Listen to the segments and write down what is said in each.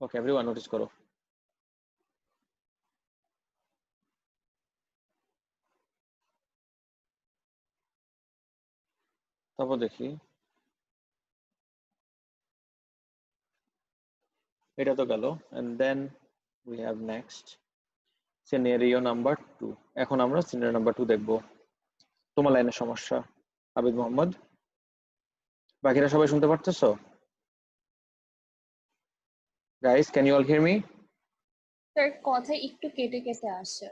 ওকে everyone notice করো। তারপর দেখি, এটা তো গেল। And then we have next scenario number 2। এখন আমরা সিনারিও নাম্বার 2 দেখব। তোমার লাইনের সমস্যা, আবিদ মোহাম্মদ। বাকিরা সবাই শুনতে পারতেছো? Guys, can you all hear me? Sir কথা একটু কেটে কেটে আসে।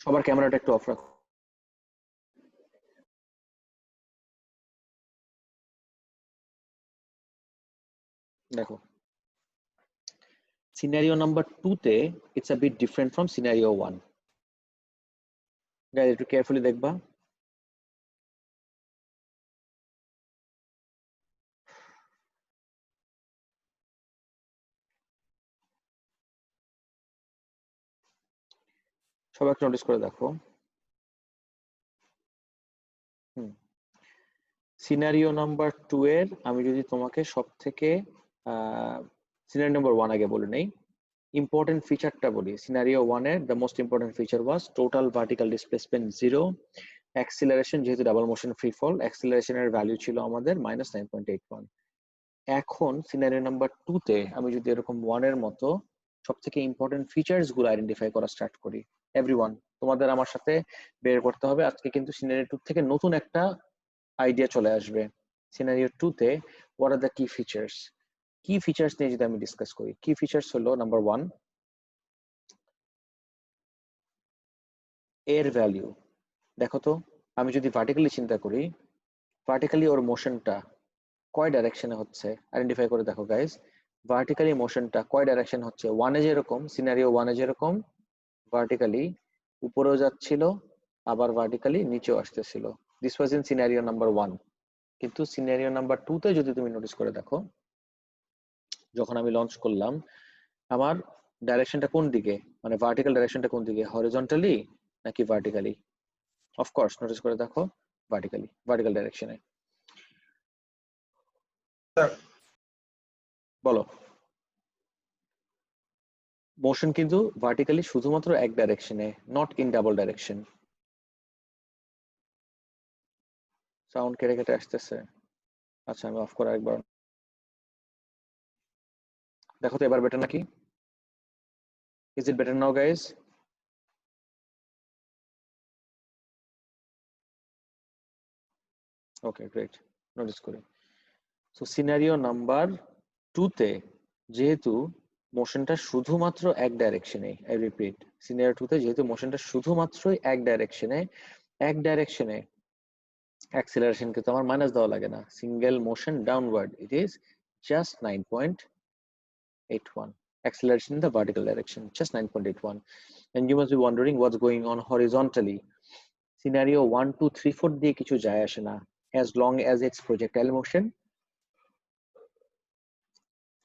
সবার ক্যামেরাটা একটু অফ রাখো। দেখো, সিনারিও নাম্বার 2 তে it's a bit different from scenario 1। Guys একটু কেয়ারফুলি দেখবা। সবাই একটু নোটিস করে দেখো। সিনারিও নাম্বার 2 এর আমি যদি তোমাকে সব থেকে সিনারিও নাম্বার 1 আগে বলে নেই, ইম্পর্টেন্ট ফিচারটা বলি। সিনারিও 1 এর the most important feature was total vertical displacement 0, acceleration যেহেতু ডাবল মোশন ফ্রি ফল, অ্যাক্সিলারেশনের ভ্যালু ছিল আমাদের -9.81। এখন সিনারিও নাম্বার 2 তে আমি যদি এরকম 1 এর মতো সব থেকে ইম্পর্টেন্ট ফিচার্স গুলো আইডেন্টিফাই করা স্টার্ট করি, এভরিওয়ান তোমাদের আমার সাথে বের করতে হবে আজকে কিন্তু সিনারিও 2 থেকে নতুন একটা আইডিয়া চলে আসবে। সিনারিও 2 তে হোয়াট আর দ্য কি ফিচার্স? কি ফিচার্স নিয়ে যদি আমি ডিসকাস করি, কি ফিচার্স হলো নাম্বার 1 এর ভ্যালু। দেখো তো, আমি যদি ভার্টিক্যালি চিন্তা করি, ভার্টিক্যালি ওর মোশনটা কয় ডাইরেকশনে হচ্ছে আইডেন্টিফাই করে দেখো গাইস। ভার্টিক্যালি মোশনটা কয় ডাইরেকশন হচ্ছে? 1 এ যেরকম, সিনারিও 1 এ যেরকম ভার্টিক্যালি উপরেও যাচ্ছিল, আবার ভার্টিক্যালি নিচেও আসতেছিল। This was in scenario number 1। কিন্তু সিনারিও নাম্বার 2 তে যদি তুমি নোটিস করে দেখো, যখন আমি লঞ্চ করলাম, আমার ডাইরেকশনটা কোন দিকে, মানে ভার্টিক্যাল ডাইরেকশনটা কোন দিকে, হরিজন্টালি নাকি ভার্টিক্যালি? অফকোর্স নোটিস করে দেখো, ভার্টিক্যালি, ভার্টিক্যাল ডাইরেকশনে। বলো, মোশন কিন্তু ভার্টিক্যালি শুধুমাত্র এক ডাইরেকশনে, not in double direction. Sound কেটে কেটে আসতেছে। আচ্ছা আমি অফ করে একবার দেখো তো, এবার বেটার নাকি? Is it better now guys? Okay great, notice করি। সো সিনারিও নাম্বার 2 তে যেহেতু মোশনটা শুধুমাত্র এক ডাইরেকশনে, আই রিপিট, সিনারিও 2 তে যেহেতু মোশনটা শুধুমাত্রই এক ডাইরেকশনে, এক ডাইরেকশনে অ্যাক্সিলারেশন কিন্তু আমার মাইনাস দেওয়া লাগে না। Single motion downward, it is just 9.81. Acceleration in the vertical direction, just 9.81. And you must be wondering what's going on horizontally. Scenario 1, 2, 3, 4 দিয়ে কিছু যায় আসে না। As long as it's projectile motion,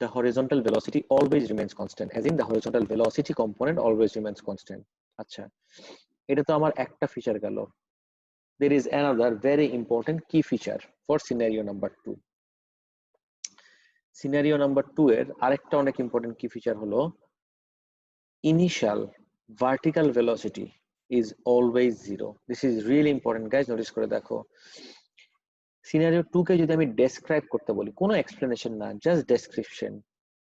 the horizontal velocity always remains constant, as in the horizontal velocity component always remains constant. আচ্ছা, এটা তো আমার একটা ফিচার গেল। There is another very important key feature for scenario number 2. Scenario number 2 এর আরেকটা অনেক important কি ফিচার হলো, initial vertical velocity is always zero. This is really important guys, notice করে দেখো। সিনারিও 2 কে যদি আমি ডেসক্রাইব করতে বলি, কোনো এক্সপ্লেনেশন না, জাস্ট ডেসক্রিপশন।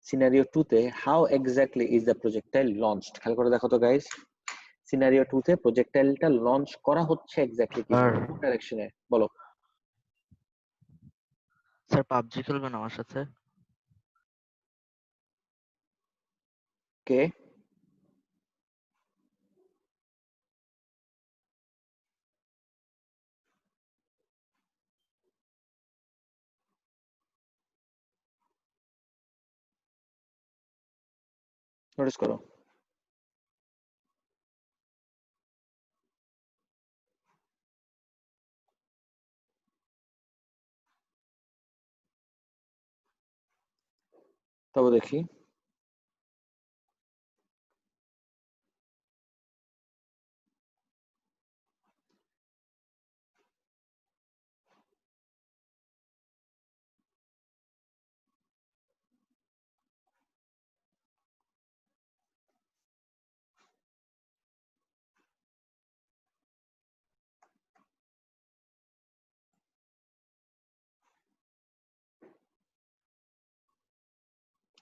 সিনারিও 2 তে how exactly is the projectile launched, খেয়াল করে দেখো তো গাইজ। সিনারিও 2 তে প্রজেক্টাইলটা লঞ্চ করা হচ্ছে এক্স্যাক্টলি স্যার, কিভাবে, কোন ডাইরেকশনে? বলো। স্যার পাবজি খেলবেন আমার সাথে? কে? নোটিস করো। তবে দেখি,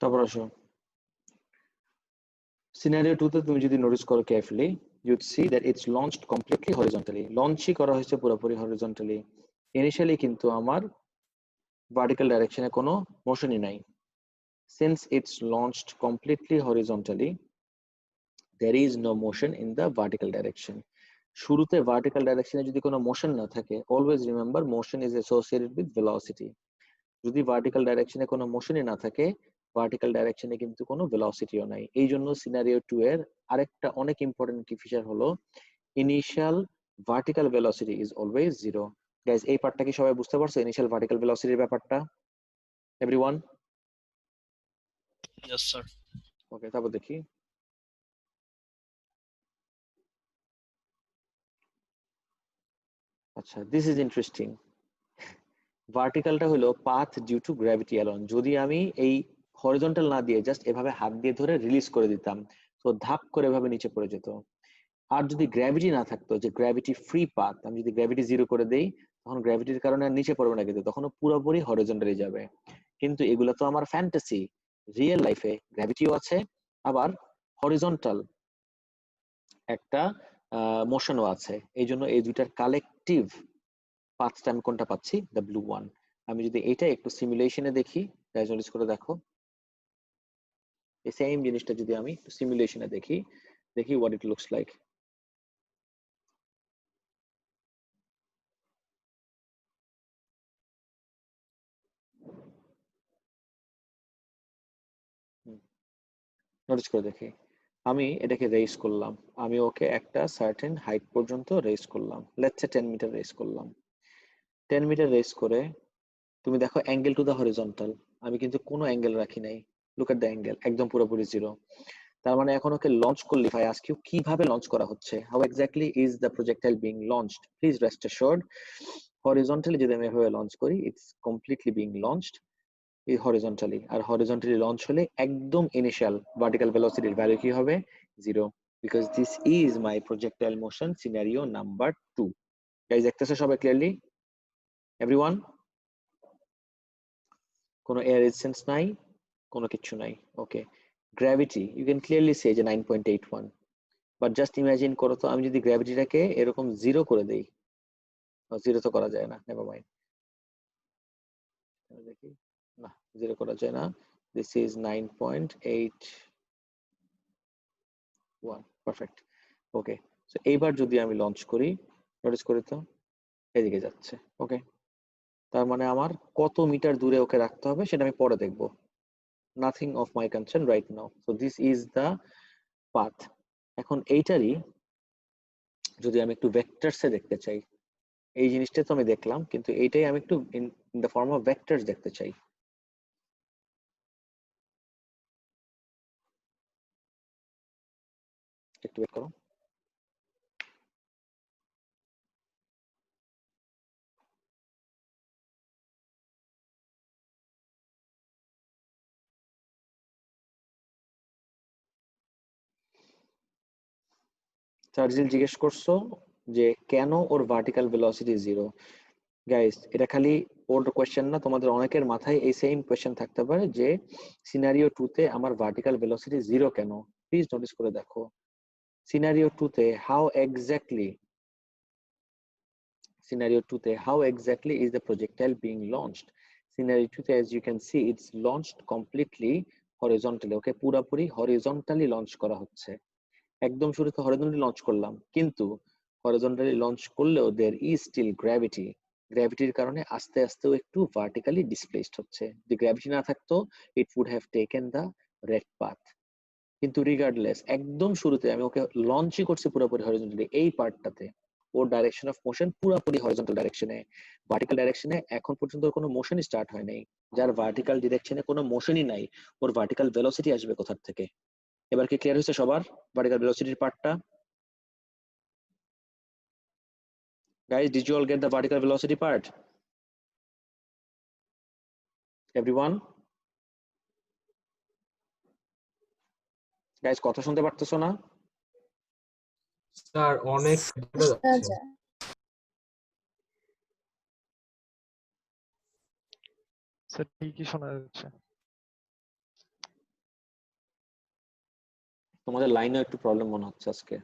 তারপর আসো সিনারিও 2 তে তুমি যদি নোটিস করো carefully you'd see that it's launched completely horizontally লঞ্চই করা হয়েছে পুরোপুরি horizontally ইনিশিয়ালি কিন্তু আমার ভার্টিক্যাল ডাইরেকশনে কোনো মোশনই নাই since it's launched completely horizontally there is no motion in the vertical direction শুরুতে ভার্টিক্যাল ডাইরেকশনে যদি কোনো মোশন না থাকে always remember motion is associated with velocity যদি ভার্টিক্যাল ডাইরেকশনে কোনো মোশনই না থাকে ভার্টিক্যাল ডাইরেকশনে কিন্তু কোনো ভেলোসিটিও নাই এই জন্য সিনারিও 2 এর আরেকটা অনেক ইম্পর্টেন্ট কি ফিচার হলো initial vertical velocity is always zero guys এই পার্টটা কি সবাই বুঝতে পারছো ইনিশিয়াল ভার্টিক্যাল ভেলোসিটির ব্যাপারটা এভরিওয়ান Yes, sir. ওকে তারপর দেখি আচ্ছা দিস ইজ ইন্টারেস্টিং ভার্টিক্যালটা হলো path due to gravity alone যদি আমি এই হরিজন্টাল না দিয়ে জাস্ট এভাবে হাত দিয়ে ধরে রিলিজ করে দিতাম তো ধাপ করে এভাবে নিচে পড়ে যেত আর যদি গ্র্যাভিটি না থাকতো যে গ্র্যাভিটি ফ্রি পাথ আমি যদি গ্র্যাভিটি জিরো করে দেই তখন গ্র্যাভিটির কারণে আর নিচে পড়বে না কিন্তু তখন পুরোপুরি হরিজন্টালি যাবে কিন্তু এগুলো তো আমার ফ্যান্টাসি রিয়েল লাইফে গ্র্যাভিটিও আছে আবার হরিজন্টাল একটা মোশনও আছে এই জন্য এই দুইটার কালেকটিভ পাথটা আমি কোনটা পাচ্ছি দ্য ব্লু ওয়ান আমি যদি এটা একটু সিমুলেশনে দেখি গাইজ নোটিস করে দেখো এই সেম জিনিসটা যদি আমি একটু সিমুলেশনে দেখি দেখি what it looks like notice করে দেখি আমি এটাকে রেস করলাম আমি ওকে একটা সার্টেন হাইট পর্যন্ত রেস করলাম লেটস সে 10 মিটার রেস করলাম 10 মিটার রেস করে তুমি দেখো অ্যাঙ্গেল টু দ্য হরিজন্টাল আমি কিন্তু কোনো অ্যাঙ্গেল রাখি নাই লুক এট দ্য অ্যাঙ্গেল একদম পুরোপুরি জিরো তার মানে এখন ওকে লঞ্চ করলে ইফ আই আস্ক ইউ কিভাবে লঞ্চ করা হচ্ছে how exactly is the projectile being launched please rest assured horizontally যদি আমি এভাবে লঞ্চ করি it's completely being launched horizontally আর হরিজন্টালি লঞ্চ হলে একদম ইনিশিয়াল ভার্টিক্যাল ভেলোসিটির ভ্যালু কি হবে zero because this is my projectile motion scenario number 2 guys দেখতেছো সবাই ক্লিয়ারলি এভরিওয়ান কোনো এয়ার রেজিস্ট্যান্স নাই কোনো কিছু নাই ওকে গ্র্যাভিটি ইউ ক্যান ক্লিয়ারলি সে যে 9.81 বাট জাস্ট ইমাজিন করো তো আমি যদি গ্র্যাভিটিটাকে এরকম জিরো করে দেই জিরো তো করা যায় না নেভার মাইন্ড দেখি না জিরো করা যায় না this is 9.81 perfect okay so এইবার যদি আমি লঞ্চ করি নোটিস করি তো এদিকে যাচ্ছে ওকে তার মানে আমার কত মিটার দূরে ওকে রাখতে হবে সেটা আমি পরে দেখবো nothing of my concern right now so this is the path এখন এইটারই যদি আমি একটু ভেক্টরসে দেখতে চাই এই জিনিসটা তো আমি দেখলাম কিন্তু এইটাই আমি একটু in the form of vectors দেখতে চাই একটু ওয়েট করো চার্জিল জিজ্ঞেস করছো যে কেন ওর ভার্টিক্যাল ভেলোসিটি জিরো গাইস এটা খালি ওর কোয়েশ্চেন না তোমাদের অনেকের মাথায় এই সেম কোয়েশ্চেন থাকতে পারে যে সিনারিও 2 তে আমার ভার্টিক্যাল ভেলোসিটি জিরো কেন প্লিজ নোটিস করে দেখো সিনারিও 2 তে scenario 2 te how exactly is the projectile being launched scenario 2 te as you can see it's launched completely horizontally okay পুরোপুরি horizontally লঞ্চ করা হচ্ছে একদম শুরুতে হরিজন্টালি লঞ্চ করলাম কিন্তু হরিজন্টালি লঞ্চ করলেও there is still gravity গ্র্যাভিটির কারণে আস্তে আস্তেও একটু ভার্টিক্যালি ডিসপ্লেসড হচ্ছে যদি গ্র্যাভিটি না থাকতো it would have taken the red path কিন্তু রিগার্ডলেস একদম শুরুতে আমি ওকে লঞ্চই করছি পুরোপুরি হরিজন্টালি এই পার্টটাতে ওর ডাইরেকশন অফ মোশন পুরোপুরি হরিজন্টাল ডাইরেকশনে ভার্টিক্যাল ডাইরেকশনে এখন পর্যন্ত কোনো মোশনই স্টার্ট হয় নাই যার ভার্টিক্যাল ডিরেকশনে কোনো মোশনই নাই ওর ভার্টিক্যাল ভেলোসিটি আসবে কোথা থেকে এবার কি ক্লিয়ার হয়েছে সবার ভার্টিক্যাল ভেলোসিটির পার্টটা guys did you all get the vertical velocity part everyone guys কথা শুনতে পারতেছো না স্যার অনেক যাচ্ছে স্যার ঠিকই শোনা যাচ্ছে তোমাদের লাইনে একটু প্রবলেম মনে হচ্ছে আজকে।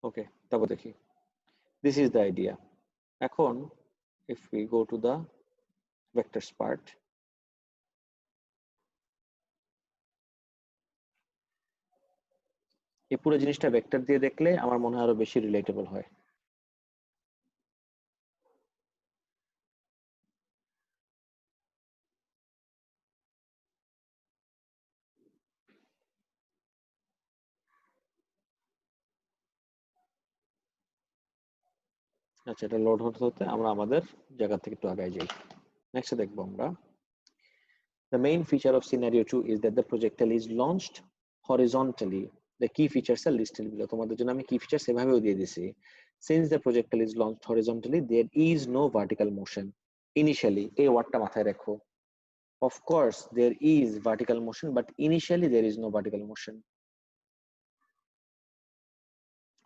ওকে, তারপর দেখি। This is the idea. এখন if we go to the vectors part, এই পুরো জিনিসটা ভেক্টর দিয়ে দেখলে আমার মনে হয় আরো বেশি রিলেটেবল হয়। আচ্ছা, এটা লোড হতে হতে আমরা আমাদের জায়গা থেকে একটু আগায় যাই। নেক্সট দেখবো আমরা, the main feature of scenario 2 is that the projectile is launched horizontally. The key features are listed below. তোমাদের জন্য আমি key features এভাবেও দিয়ে দিছি। Since the projectile is launched horizontally, there is no vertical motion initially. এই ওয়ার্ডটা মাথায় রাখো। Of course there is vertical motion, but initially there is no vertical motion.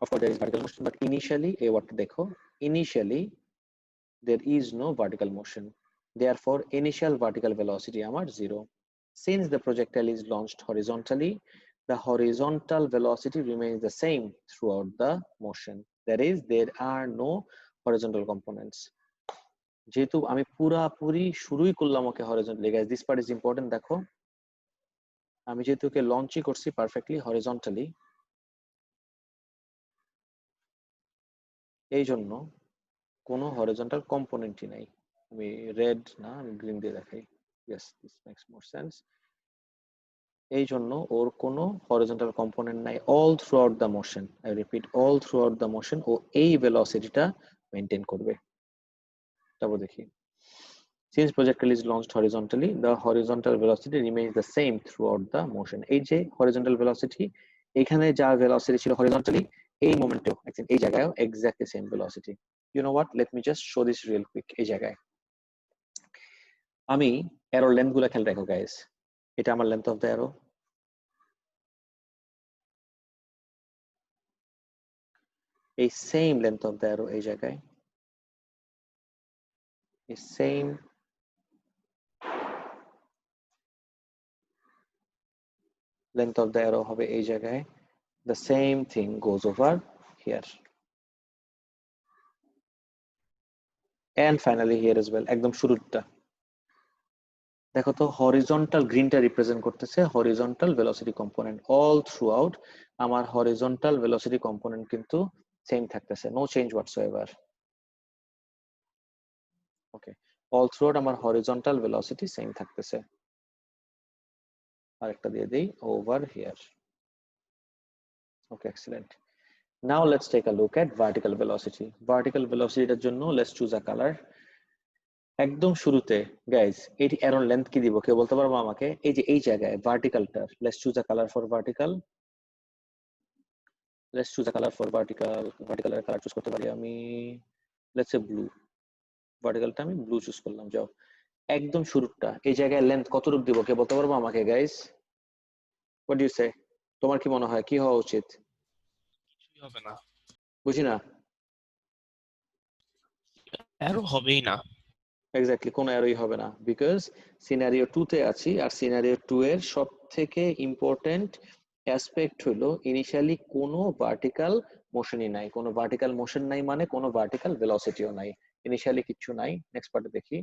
Of course there is vertical motion, but initially এই ওয়ার্ডটা দেখো, initially there is no vertical motion. Therefore initial vertical velocity আমার 0. Since the projectile is launched horizontally, the horizontal velocity remains the same throughout the motion. That is, there are no horizontal components. যেহেতু আমি পুরাপুরি শুরুই করলাম okay horizontally, guys this part is important. দেখো আমি যেহেতু ওকে লঞ্চই করছি পারফেক্টলি হরিজন্টালি, এই জন্য কোনো হরিজন্টাল কম্পোনেন্টই নাই। আমি রেড না, আমি গ্রিন দিয়ে দেখাই। Yes, this makes more sense. এই জন্য ওর কোনো হরিজন্টাল কম্পোনেন্ট নাই all throughout the motion. I repeat, all throughout the motion ও এই ভেলোসিটিটা মেনটেন করবে। তারপর দেখি, since projectile is launched horizontally, the horizontal velocity remains the same throughout the motion. এই যে horizontal velocity, এখানে যা velocity ছিল horizontally, এই মোমেন্টেও এই জায়গায়ও exactly same velocity. You know what, let me just show this real quick. এই জায়গায় আমি অ্যারো লেন্থ গুলো খেয়াল রাখো গাইস। এটা আমার লেন্থ অফ দ্য অ্যারো, এই same length of the arrow এই জায়গায়, এই same length of the arrow হবে এই জায়গায়, the same thing goes over here and finally here as well. একদম শুরুটা দেখো তো, হরিজন্টাল গ্রিনটা রিপ্রেজেন্ট করতেছে horizontal velocity component. All through out আমার হরিজন্টাল ভেলোসিটি কম্পোনেন্ট কিন্তু সেম থাকতেছে, নো চেঞ্জ হোয়াটসোএভার। ওকে, অল থ্রু আউট আমার হরিজন্টাল ভেলোসিটি সেম থাকতেছে। আরেকটা দিয়ে দেই over here. Okay, excellent. Now let's take a look at vertical velocity. Vertical velocity এর জন্য let's choose a color. একদম শুরুতে গাইস এটি অ্যারোর লেন্থ কি দিব কেউ বলতে পারবো আমাকে? এই যে এই জায়গায় ভার্টিক্যালটা, let's choose a color for vertical. Let's choose a color for vertical. Vertical এর কালার চুজ করতে পারি আমি, let's say blue. ভার্টিক্যালটা আমি ব্লু চুজ করলাম। যাও একদম শুরুটা এই জায়গায় লেন্থ কতটুকু দিব কেউ বলতে পারবো আমাকে guys? What do you say? তোমার কি মনে হয় কি হওয়া উচিত? কিছুই হবে না, বুঝি না। অ্যারো হবেই না। এক্স্যাক্টলি, কোনো অ্যারোই হবে না, বিকজ সিনারিও 2 তে আছি আর সিনারিও 2 এর সবথেকে ইম্পর্টেন্ট অ্যাসপেক্ট হলো ইনিশিয়ালি কোনো ভার্টিক্যাল মোশনই নাই। কোনো ভার্টিক্যাল মোশন নাই মানে কোনো ভার্টিক্যাল ভেলোসিটিও নাই, ইনিশিয়ালি কিচ্ছু নাই। নেক্সট পার্টে দেখি।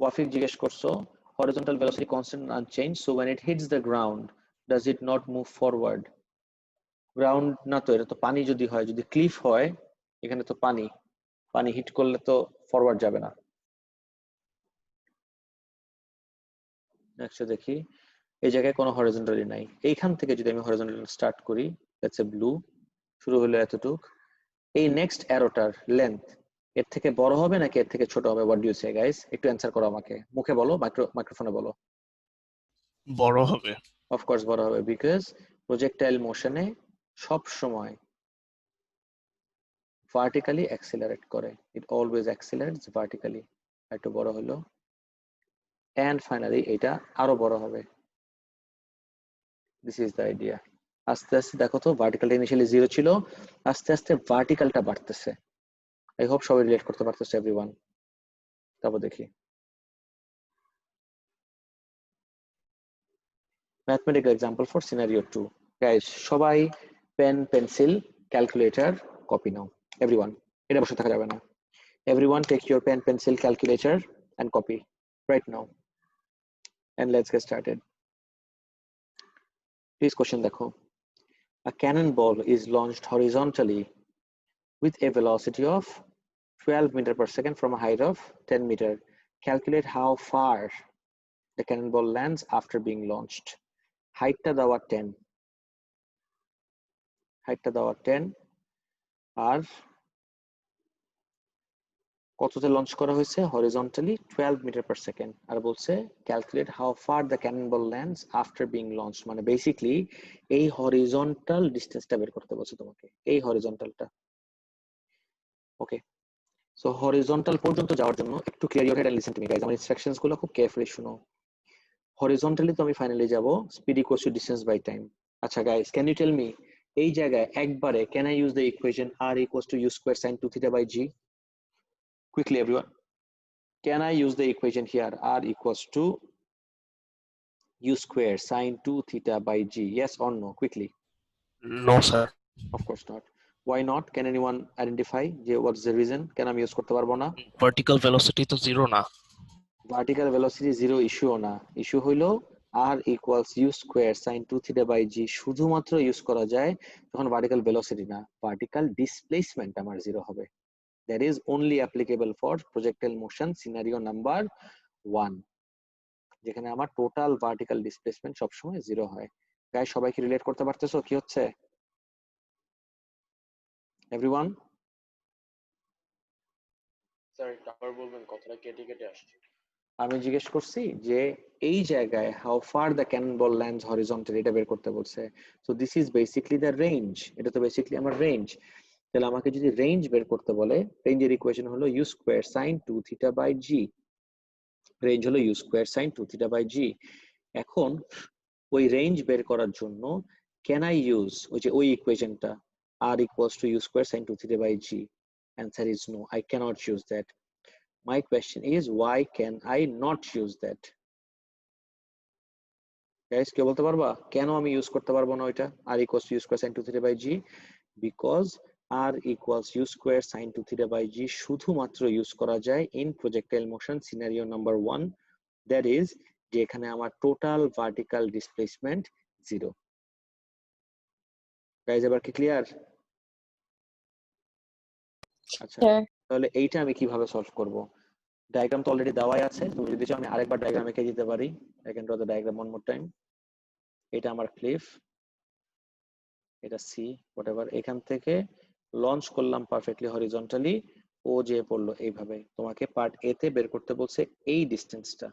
ওয়াফিক জিজ্ঞেস করছো horizontal velocity constant and unchanged, so when it hits the ground does it not move forward? Ground না তো, এটা তো পানি। যদি হয়, যদি ক্লিফ হয়, এখানে তো পানি, পানি হিট করলে তো ফরওয়ার্ড যাবে না। নেক্সট দেখি, এই জায়গায় কোনো হরিজন্টালি নাই। এইখান থেকে যদি আমি হরিজন্টাল স্টার্ট করি, লেটস সে ব্লু, শুরু হলো এতটুক, এই নেক্সট অ্যারোটার লেন্থ এর থেকে বড় হবে নাকি এর থেকে ছোট হবে? What do you say guys? একটু অ্যানসার করো আমাকে, মুখে বলো, মাইক্রোফোনে বলো। বড় হবে। অফকোর্স বড় হবে, বিকজ প্রজেক্টাইল মোশনে সব সময় ভার্টিক্যালি অ্যাক্সিলারেট করে, ইট অলওয়েজ অ্যাক্সিলারেটস ভার্টিক্যালি। একটু বড় হলো, এন্ড ফাইনালি এটা আরো বড় হবে। This is the idea. আস্তে আস্তে দেখো তো, ভার্টিক্যালটা ইনিশিয়ালি 0 ছিল, আস্তে আস্তে ভার্টিক্যালটা বাড়তেছে। আই হোপ সবাই রিলেট করতে পারতেছে এভরিওয়ান। তারপর দেখি mathematical example for scenario 2. Guys, সবাই পেন পেন্সিল ক্যালকুলেটর কপি নাও। এভরিওয়ান, এটা বসে থাকা যাবে না। Everyone take your pen, pencil, calculator and copy right now. And let's get started. Please question দেখো। A cannonball is launched horizontally with a velocity of 12 meters per second from a height of 10 meters. Calculate how far the cannonball lands after being launched. Height দেওয়া 10, হাইটটা দেওয়া 10 আর কততে launch করা হয়েছে horizontally 12 metre per second আর বলছে calculate how far the cannonball lands after being launch মানে basically এই হরিজন্টাল ডিসটেন্সটা বের করতে বলছে তোমাকে এই হরিজন্টালটা ওকে সো হরিজন্টাল পর্যন্ত যাওয়ার জন্য একটু clear your head and listen to me guys আমার ইনস্ট্রাকশনস গুলো খুব কেয়ারফুলি শুনো হরিজন্টালি তো আমি ফাইনালি যাব speed equals to distance by time আচ্ছা guys can you tell me এই জায়গায় একবারে can I use the equation r equals to u square sin 2 theta by g quickly everyone can I use the equation here r equals to u square sin 2 theta by g yes or no quickly No, sir. of course not why not can anyone identify what's the reason can আমি use করতে পারবো না Vertical velocity তো zero না। vertical velocity zero issue না issue হইলো r equals u square sin 2 theta by g শুধুমাত্র use করা যায় যখন vertical velocity না vertical displacement আমার জিরো হবে that is only applicable for projectile motion scenario number 1 যেখানে আমার টোটাল ভার্টিক্যাল ডিসপ্লেসমেন্ট সব সময় জিরো হয় গাইস সবাই কি রিলেট করতে পারতেছো কি হচ্ছে एवरीवन স্যার আবার বলবেন কথাটা কেটে কেটে আসছে আমি জিজ্ঞেস করছি যে এই জায়গায় how far the cannonball lands horizontally এটা বের করতে বলছে so this is basically the range এটা তো বেসিক্যালি আমার রেঞ্জ তাহলে আমাকে যদি রেঞ্জ বের করতে বলে রেঞ্জের ইকুয়েশন হলো u square sin 2 theta by g range হলো u square sin 2 theta by g এখন ওই রেঞ্জ বের করার জন্য ক্যান আই ইউজ ওই ইকুয়েশনটা r equals to u square sin 2 theta by g answer is no I cannot use that my question is why can I not use that guys কে বলতে পারবা কেন আমি ইউজ করতে পারবো না ওইটা r equals to u square sin 2 theta by g because r equals u square sin 2 theta by g শুধুমাত্র use করা যায় in projectile motion scenario number 1 that is যেখানে আমার টোটাল ভার্টিক্যাল ডিসপ্লেসমেন্ট 0 গাইস এবার কি ক্লিয়ার আচ্ছা তাহলে এইটা আমি কিভাবে সলভ করব ডায়াগ্রাম তো অলরেডি দেওয়াই আছে তুমি যদি চাও আমি আরেকবার ডায়াগ্রাম এঁকে দিতে পারি I can draw the diagram one more time এটা আমার ক্লিফ এটা সি হোয়াটএভার এখান থেকে লঞ্চ করলাম পারফেক্টলি হরিজন্টালি ও যে পড়লো এইভাবে তোমাকে পার্ট এ তে বের করতে বলছে এই ডিসটেন্সটা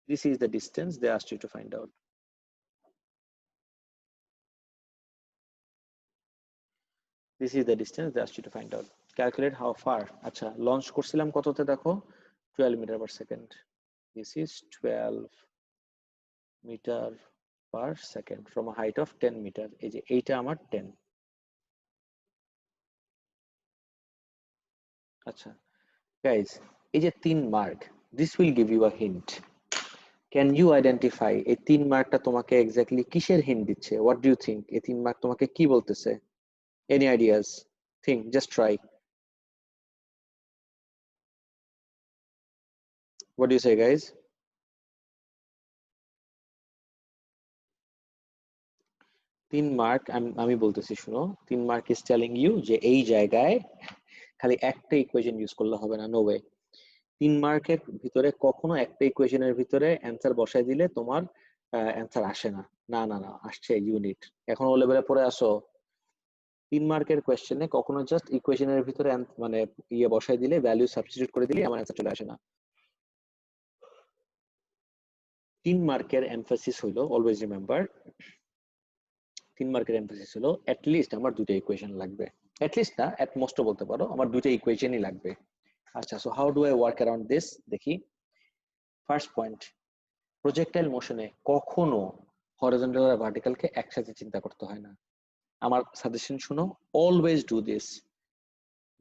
this is the distance they asked you to find out this is the distance they asked you to find out calculate how far আচ্ছা লঞ্চ করছিলাম কততে দেখো 12 metre per second this is 12 metre per second from a height of 10 metre এই যে এইটা আমার 10 আচ্ছা guys এই যে 3 mark this will give you a hint can you identify এই 3 মার্কটা তোমাকে এক্স্যাক্টলি কিসের হিন্ট দিচ্ছে what do you think এই 3 মার্ক তোমাকে কি বলতেছে any ideas think just try what do you say guys 3 mark আমি বলতেছি শুনো 3 মার্ক is telling you যে এই জায়গায় খালি একটা ইকুয়েশন ইউজ করলে হবে না নো ওয়ে 3 মার্কের ভিতরে কখনো একটা ইকুয়েশনের ভিতরে অ্যানসার বসাই দিলে তোমার অ্যানসার আসে না না না না আসছে ইউনিট এখন ও লেভেলে পড়ে আসো 3 মার্কের কোশ্চেনে কখনো জাস্ট ইকুয়েশনের ভিতরে মানে ইয়ে বসাই দিলে ভ্যালু সাবস্টিটিউট করে দিলে আমার অ্যানসার চলে আসে না 3 মার্কের এমফাসিস হলো অলওয়েজ রিমেম্বার 3 মার্কের এমফাসিস হলো এট লিস্ট আমার দুটো ইকুয়েশন লাগবে এট লিস্ট না এট মোস্ট বলতে পারো আমার দুটো ইকুয়েশনই লাগবে আচ্ছা so how do I work around this দেখি ফার্স্ট পয়েন্ট প্রজেক্টাইল মোশনে কখনো হরিজন্টাল আর ভার্টিক্যালকে একসাথে চিন্তা করতে হয় না আমার সাজেশন শুনো অলওয়েজ ডু দিস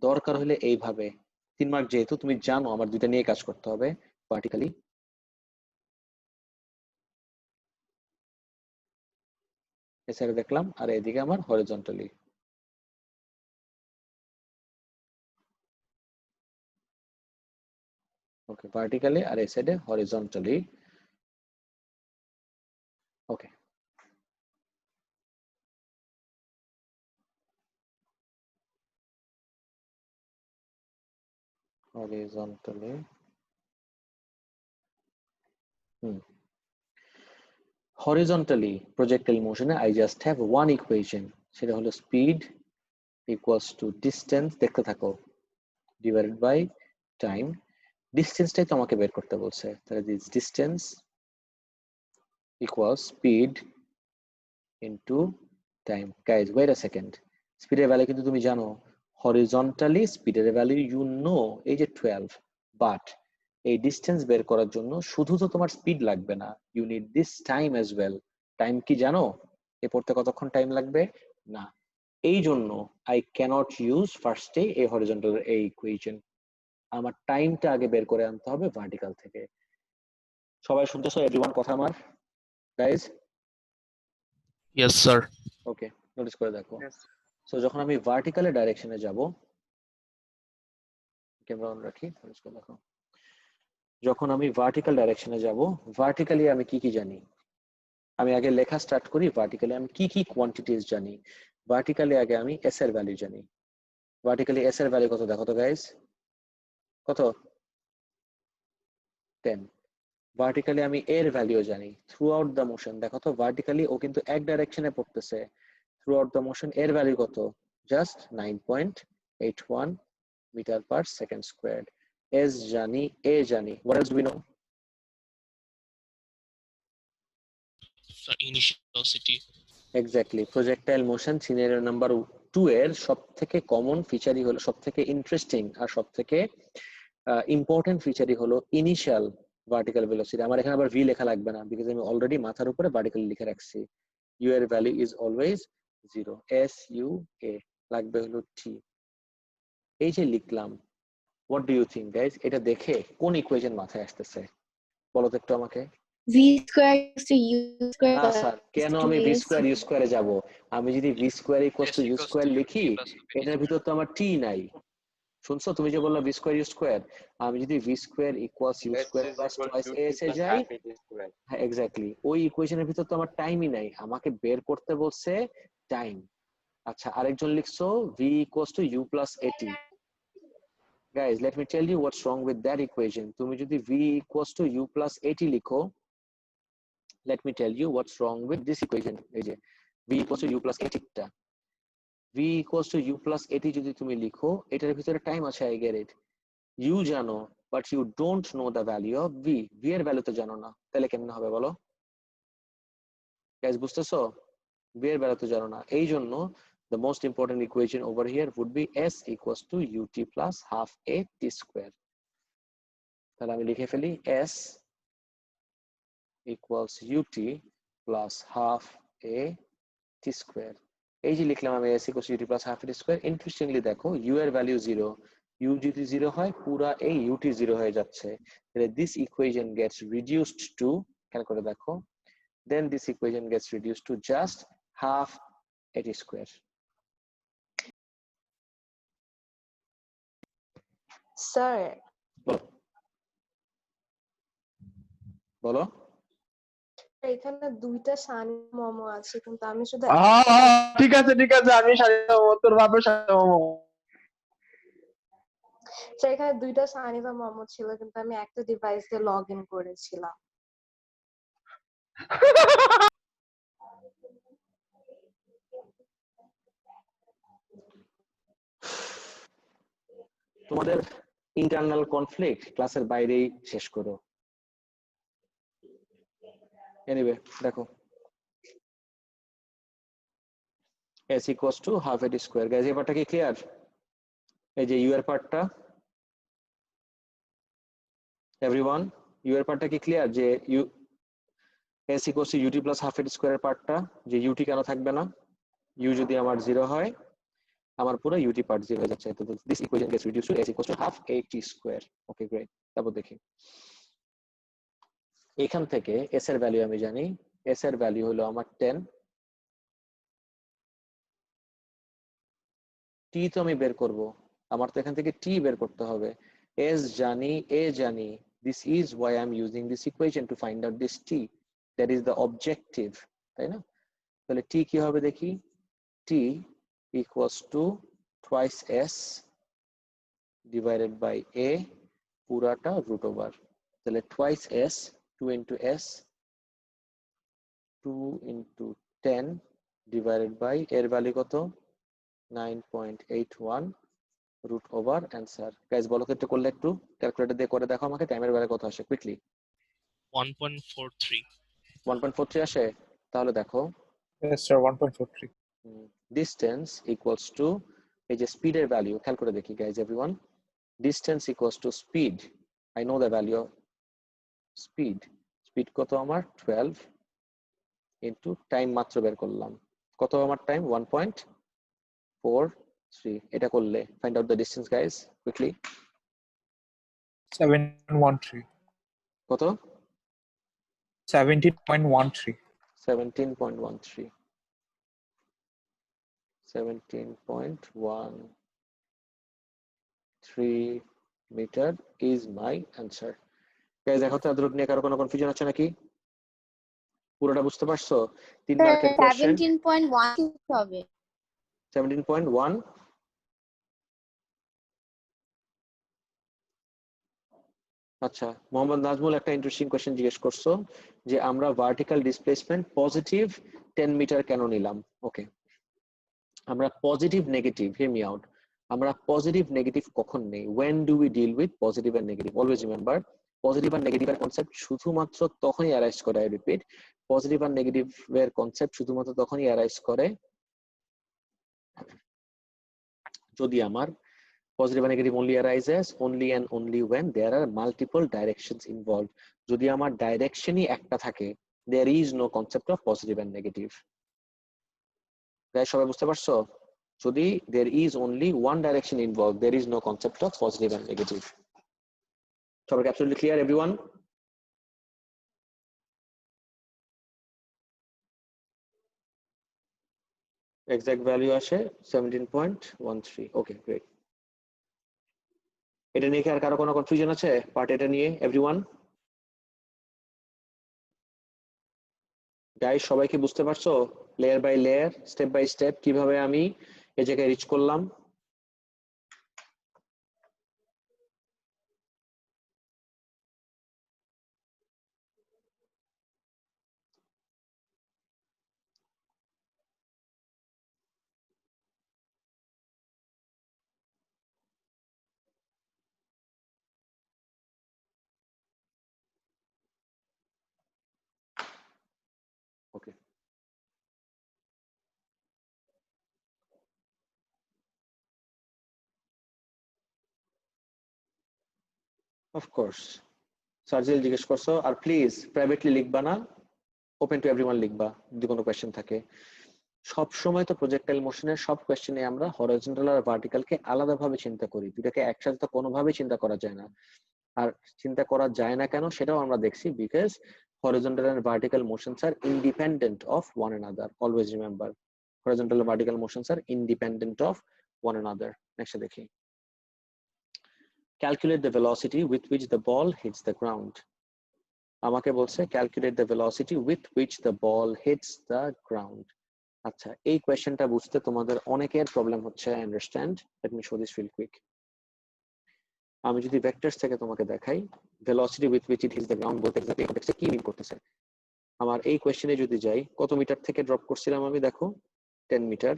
দরকার হলে এইভাবে 3 মার্ক যেহেতু তুমি জানো আমার দুইটা নিয়ে কাজ করতে হবে, ভার্টিক্যালি এ সাইডে দেখলাম, আর এদিকে আমার হরিজন্টালি। ওকে, ভার্টিক্যালি আর এই সাইডে horizontally. Okay, horizontally. Horizontally projectile motion I just have one equation, সেটা হলো speed equals to distance, দেখতে থাকো, divided by time. ডিসটেন্সটাই তো আমাকে বের করতে বলছে, তাহলে this distance equals speed into time. Guys, wait a second. স্পিডের ভ্যালু কিন্তু তুমি জানো, হরিজন্টালি স্পিডের ভ্যালু ইউ নো, এই যে 12, বাট এই ডিসটেন্স বের করার জন্য শুধু তো তোমার স্পিড লাগবে না, you need this time as well. Time কি জানো এ পড়তে কতক্ষণ টাইম লাগবে? না, এই জন্য আই ক্যানট ইউজ ফার্স্টে এই হরিজন্টাল এই ইকুয়েশন, আমার টাইমটা আগে বের করে আনতে হবে ভার্টিক্যাল থেকে। সবাই শুনতেছো এভরিওয়ান কথা আমার? Guys Yes, sir. ওকে, নোটিস করে দেখো। সো যখন আমি ভার্টিক্যাল ডাইরেকশনে যাব, ক্যামেরা অন রাখি, নোটিস করে দেখো, যখন আমি ভার্টিক্যাল ডাইরেকশনে যাব, ভার্টিক্যালি আমি কি কি জানি, আমি আগে লেখা স্টার্ট করি। ভার্টিক্যালি আমি কি কি কোয়ান্টিটিস জানি? ভার্টিক্যালি আগে আমি এস এর ভ্যালু জানি। ভার্টিক্যালি এস এর ভ্যালু কত দেখো তো গাইস, কত? 10। ভার্টিক্যালি আমি এর ভ্যালু জানি থ্রু আউট দ্য মোশন, দেখো তো ভার্টিক্যালি ও কিন্তু এক ডাইরেকশনে পড়তেছে, থ্রু আউট দ্য মোশন এর ভ্যালু কত? Just 9.81 metre per second squared. S জানি, এ জানি, what else do we know? The initial velocity. Exactly, projectile motion scenario number 2 এর সবথেকে কমন ফিচারই হলো, সবথেকে ইন্টারেস্টিং আর সবথেকে ইম্পর্টেন্ট ফিচারই হলো ইনিশিয়াল ভার্টিক্যাল ভেলোসিটি। আমার এখানে আবার ভি লেখা লাগবে না, বিকজ আমি অলরেডি মাথার উপরে ভার্টিক্যালি লিখে রাখছি। ইউ এর ভ্যালু is always 0, S U A, লাগবে হলো টি। এই যে লিখলাম, what do you think guys, এটা দেখে কোন ইকুয়েশন মাথায় আসতেছে বলো তো একটু আমাকে? v square equals to u square না স্যার, কেন আমি ভি স্কোয়ার ইউ স্কোয়ারে যাব? আমি যদি v square equals to u square লিখি, এটার ভিতর তো আমার টি নাই। শুনছো তুমি যে বললা ভি স্কোয়ার ইউ স্কোয়ার, আমি যদি v square equals u square plus twice s a যাই, হ্যাঁ এক্স্যাক্টলি, ওই ইকুয়েশনের ভিতর তো আমার টাইমই নাই, আমাকে বের করতে বলছে টাইম। আচ্ছা, আরেকজন লিখছো V equals to U plus A T. Guys let me tell you what's wrong with that equation. তুমি যদি V equals to U plus A T লিখো, let me tell you what's wrong with this equation. এই যে v equals to u plus 80 টা, v equals to u plus 80 যদি তুমি লিখো, এটার ভিতরে টাইম আছে, I get it, u জানো but you don't know the value of v, v এর ভ্যালু তো জানো না, তাহলে কেমনে হবে বলো গাইস? বুঝতেছো? v এর ভ্যালু তো জানো না, এই জন্য the most important equation over here would be s equals to ut plus half a t square. তাহলে আমি লিখে ফেলি s equals ut plus half a t square. এই যে লিখলাম আমি s equals ut plus half a t square. Interestingly দেখো u এর ভ্যালু 0, u যদি 0 হয় পুরা এই ut 0 হয়ে যাচ্ছে, তাহলে this equation gets reduced to, কেন করে দেখো, then this equation gets reduced to just half a t square. Sir বলো এখানে দুইটা শানি মোমো আছে, কিন্তু আমি শুধু ঠিক আছে আমি তোর বাপের সাথে স্যার এখানে দুইটা শানি বা মোমো ছিল, কিন্তু আমি একটা ডিভাইস দিয়ে লগ ইন করেছিলাম। তোমাদের ইন্টারনাল কনফ্লিক্ট ক্লাসের বাইরেই শেষ করো। এনিওয়ে দেখো s equals to half a t square. Guys এবারটা কি ক্লিয়ার? এই যে u এর পার্টটা, এভরিওয়ান u এর পার্টটা কি ক্লিয়ার? যে u s equals to ut plus half a t square এর পার্টটা, যে ut কেন থাকবে না? u যদি আমার 0 হয়, আমার পুরো ইউটি পার্ট 0 হয়ে যাচ্ছে। তো this equation gets reduced to s equals to half at square. Okay great. তারপর দেখি এখান থেকে s এর ভ্যালু আমি জানি, s এর ভ্যালু হলো আমার 10, t তো আমি বের করব, আমার তো এখান থেকে t বের করতে হবে, s জানি, a জানি, this is why I'm using this equation to find out this t, that is the objective, তাই না? তাহলে t কি হবে দেখি, t equals to twice s divided by a পুরাটা root over, তাহলে twice s, 2 into s, 2 into 10 divided by এর value কত, 9.81 root over answer. গাইস বলো তো একটু করলে, একটু ক্যালকুলেটর দিয়ে করে দেখো আমাকে টাইমের ভ্যালু কত আসে কুইকলি। 1.43. 1.43 আসে, তাহলে দেখো Yes, sir. 1.43. distance equals to এই যে স্পিডের ভ্যালু, খেয়াল করে দেখি guys everyone, distance equals to speed, I know the value of speed, speed কত আমার 12 into টাইম মাত্র বের করলাম, কত আমার টাইম 1.43, এটা করলে find out the distance guys quickly, 7.13. কত 17.13. 17.13, 17.13 meter is my answer. Guys দেখো তো আদ্রুপ নিয়ে কারো কোনো কনফিউশন আছে নাকি? পুরোটা বুঝতে পারছো? 3 মার্কের কোশ্চেন 17.1 হবে। 17.1, আচ্ছা মোহাম্মদ নাজমুল একটা ইন্টারেস্টিং কোশ্চেন জিজ্ঞেস করছো যে আমরা ভার্টিক্যাল ডিসপ্লেসমেন্ট পজিটিভ 10 মিটার কেন নিলাম। ওকে, আমরা positive negative, hear me out, আমরা পজিটিভ নেগেটিভ কখন নেই, when do we deal with positive and negative, always remember positive আর নেগেটিভ এর কনসেপ্ট শুধুমাত্র তখনই অ্যারাইজ করে, আই রিপিট, পজিটিভ আর নেগেটিভ এর কনসেপ্ট শুধুমাত্র তখনই অ্যারাইজ করে যদি আমার positive and negative only arises only and only when there are multiple directions involved, যদি আমার ডাইরেকশনই একটা থাকে, there is no concept of positive and negative. Guys সবাই বুঝতে পারছো? যদি there is only one direction involved, there is no concept of positive and negative. সবাই absolutely clear everyone? Exact value আসে 17.13. Okay, great. এটা নিয়ে কি আর কারো কোনো কনফিউশন আছে পার্ট এটা নিয়ে এভরিওয়ান? গাইস সবাই কি বুঝতে পারছো layer by layer, step by step কিভাবে আমি এই জায়গায় রিচ করলাম? ওকে, অফকোর্স সার্জিল জিজ্ঞেস করছো, আর প্লিজ প্রাইভেটলি লিখবা না, ওপেন টু এভরিওয়ান লিখবা যদি কোনো কোয়েশ্চেন থাকে। সব সময় তো প্রজেক্টাইল মোশনের সব কোয়েশ্চেনে আমরা হরিজন্টাল আর ভার্টিক্যালকে আলাদাভাবে চিন্তা করি, দুটাকে একসাথে তো কোনোভাবেই চিন্তা করা যায় না। আর চিন্তা করা যায় না কেন সেটাও আমরা দেখছি, because horizontal and vertical motions are independent of one another, always remember horizontal and vertical motions are independent of one another. Next দেখি, calculate the velocity with which the ball hits the ground. আমাকে বলছে calculate the velocity with which the ball hits the ground. আচ্ছা এই কোয়েশ্চেনটা বুঝতে তোমাদের অনেকের problem হচ্ছে, I understand, let me show this real quick. আমি যদি ভেক্টরস থেকে তোমাকে দেখাই velocity with which it hits the ground বলতে এক্স্যাক্টলি কনটেক্সটে কি মিন করতেছে, আমার এই কোয়েশ্চেনে যদি যাই কত মিটার থেকে ড্রপ করছিলাম আমি, দেখো 10 মিটার,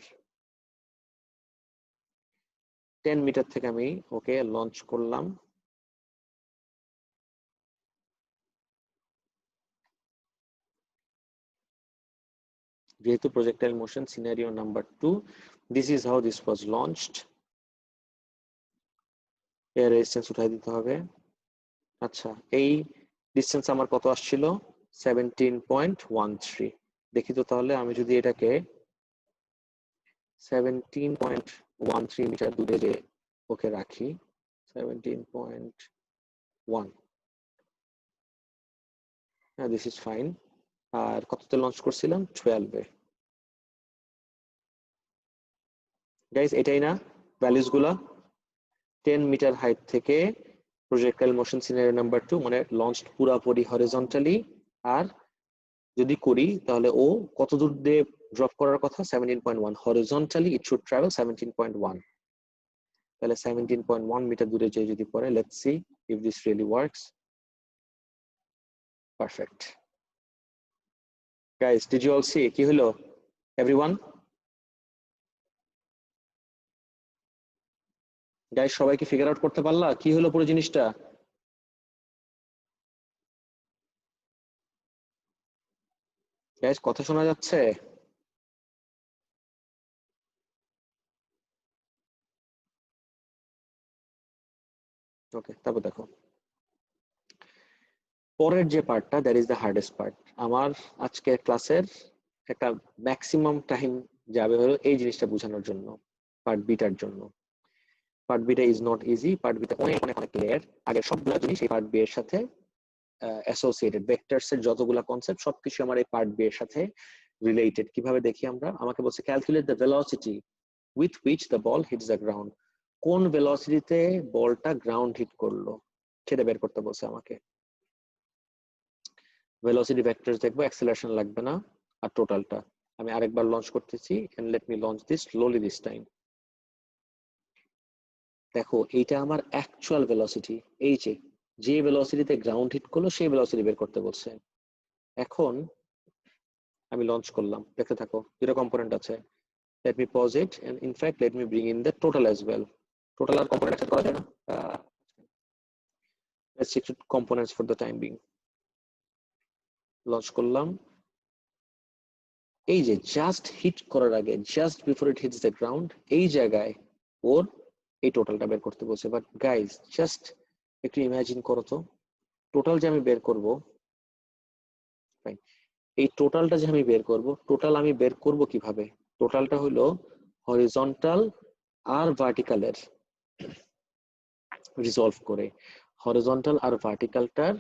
10 মিটার থেকে আমি ওকে লঞ্চ করলাম, যেহেতু projectile motion scenario number 2, this is how this was launched, এর রেজিস্ট্যান্স উঠাই দিতে হবে। আচ্ছা এই ডিসটেন্স আমার কত আসছিল 17.13, দেখি তো তাহলে আমি যদি এটাকে 17. 13 মিটার দূরে যে ওকে রাখি 17.1, হ্যাঁ দিস ইজ ফাইন। আর কততে লঞ্চ করছিলাম? 12 এ। গাইস এটাই না ভ্যালুস গুলা? 10 মিটার হাইট থেকে প্রজেক্টাইল মোশন সিনারিও নাম্বার 2, মানে লঞ্চ পুরাপুরি হরিজন্টালি। আর যদি করি তাহলে ও কত দূর দিয়ে ড্রপ করার কথা? 17.1। Horizontally it should travel 17.1। তাহলে 17.1 মিটার দূরে যে যদি পড়ে, let's see if this really works. Perfect. Guys did you all see কি হলো? এভরিওয়ান গাইস সবাই কি ফিগার আউট করতে পারলা কি হলো পুরো জিনিসটা? গাইস কথা শোনা যাচ্ছে? ওকে, তারপর দেখো পরের যে পার্টটা, that is the hardest part. আমার আজকের ক্লাসের একটা ম্যাক্সিমাম টাইম যাবে হলো এই জিনিসটা বোঝানোর জন্য, পার্ট বিটার জন্য। Part beta is not easy. Part beta অনেক অনেক অনেক লেয়ার। আগের সবগুলো জিনিস এই পার্ট বি এর সাথে অ্যাসোসিয়েটেড। ভেক্টরস এর যতগুলো কনসেপ্ট সবকিছু আমার এই পার্ট বি এর সাথে রিলেটেড। কিভাবে দেখি আমরা? আমাকে বলছে calculate the velocity with which the ball hits the ground. কোন ভেলোসিটিতে বলটা গ্রাউন্ড হিট করলো সেটা বের করতে বলছে আমাকে। ভেলোসিটি ভেক্টরস দেখবো, অ্যাক্সেলারেশন লাগবে না। আর টোটালটা আমি আরেকবার লঞ্চ করতেছি, and let me launch this slowly this time. দেখো এইটা আমার অ্যাকচুয়াল ভেলোসিটি। এই যে ভেলোসিটিতে গ্রাউন্ড হিট করলো সেই ভেলোসিটি বের করতে বলছে। এখন আমি লঞ্চ করলাম, দেখতে থাকো দুটো কম্পোনেন্ট আছে। Let me pause it, and in fact let me bring in the total as well. Total আর কম্পোনেন্ট একসাথে করা যায় না? Let's stick to components for the time being. Launch করলাম। এই যে জাস্ট হিট করার আগে, just before it hits the ground, এই জায়গায় ওর এই টোটালটা বের করতে বলছে। বাট গাইজ জাস্ট একটু ইমাজিন করো তো, টোটাল যে আমি বের করব, এই টোটালটা যে আমি বের করব, টোটাল আমি বের করব কিভাবে? টোটালটা হলো হরিজন্টাল আর ভার্টিক্যালের রিজলভ করে। হরিজন্টাল আর ভার্টিক্যালটার